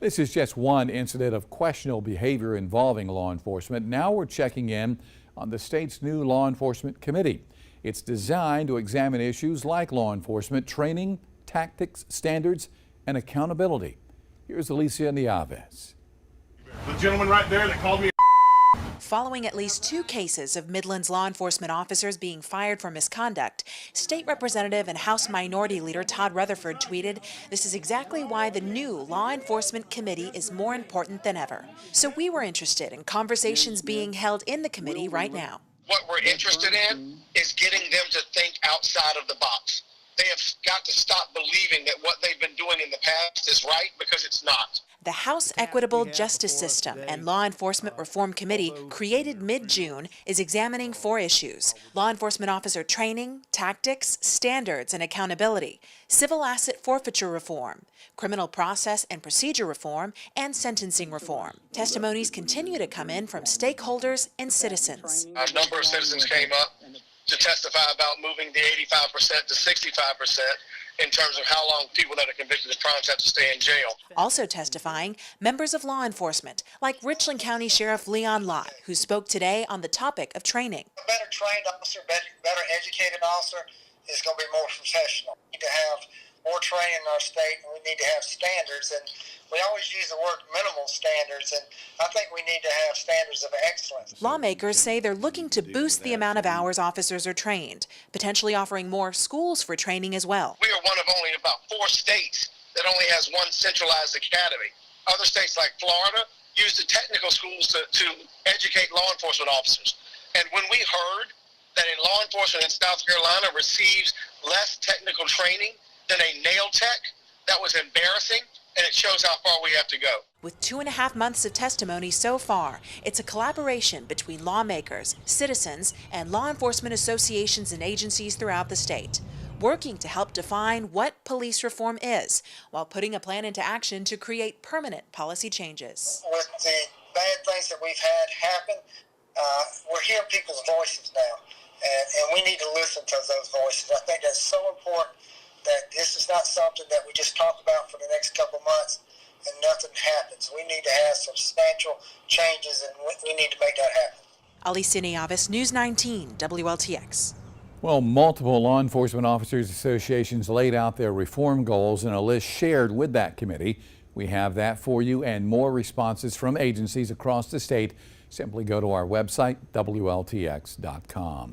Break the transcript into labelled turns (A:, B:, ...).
A: This is just one incident of questionable behavior involving law enforcement. Now we're checking in on the state's new law enforcement committee. It's designed to examine issues like law enforcement training, tactics, standards, and accountability. Here's Alicia Nieves.
B: The gentleman right there that called me.
C: Following at least 2 cases of Midland's law enforcement officers being fired for misconduct, State Representative and House Minority Leader Todd Rutherford tweeted, "This is exactly why the new Law Enforcement Committee is more important than ever." So we were interested in conversations being held in the committee right now.
D: What we're interested in is getting them to think outside of the box. They have got to stop believing that what they've been doing in the past is right, because it's not.
C: The House Equitable Justice System and Law Enforcement Reform Committee, created mid-June, is examining 4 issues: law enforcement officer training, tactics, standards, and accountability, civil asset forfeiture reform, criminal process and procedure reform, and sentencing reform. Testimonies continue to come in from stakeholders and citizens.
D: A number of citizens came up to testify about moving the 85% to 65% in terms of how long people that are convicted of crimes have to stay in jail.
C: Also testifying, members of law enforcement, like Richland County Sheriff Leon Lott, who spoke today on the topic of training.
E: A better trained officer, better educated officer is going to be more professional. We need to have more training in our state, and we need to have standards. And we always use the word minimal standards, and I think we need to have standards of excellence.
C: Lawmakers say they're looking to boost the amount of hours officers are trained, potentially offering more schools for training as well.
D: We are one of only about 4 states that only has one centralized academy. Other states like Florida use the technical schools to educate law enforcement officers. And when we heard that a law enforcement in South Carolina receives less technical training than a nail tech, that was embarrassing, and it shows how far we have to go.
C: With 2.5 months of testimony so far, it's a collaboration between lawmakers, citizens, and law enforcement associations and agencies throughout the state, working to help define what police reform is, while putting a plan into action to create permanent policy changes.
E: With the bad things that we've had happen, we're hearing people's voices now, and we need to listen to those voices. I think that's so important, that this is not something that we just talk about for the next couple months and nothing happens. We need to have substantial changes, and we need to make that happen.
C: Alicia Nieves, News 19, WLTX.
A: Well, multiple law enforcement officers associations laid out their reform goals in a list shared with that committee. We have that for you and more responses from agencies across the state. Simply go to our website, WLTX.com.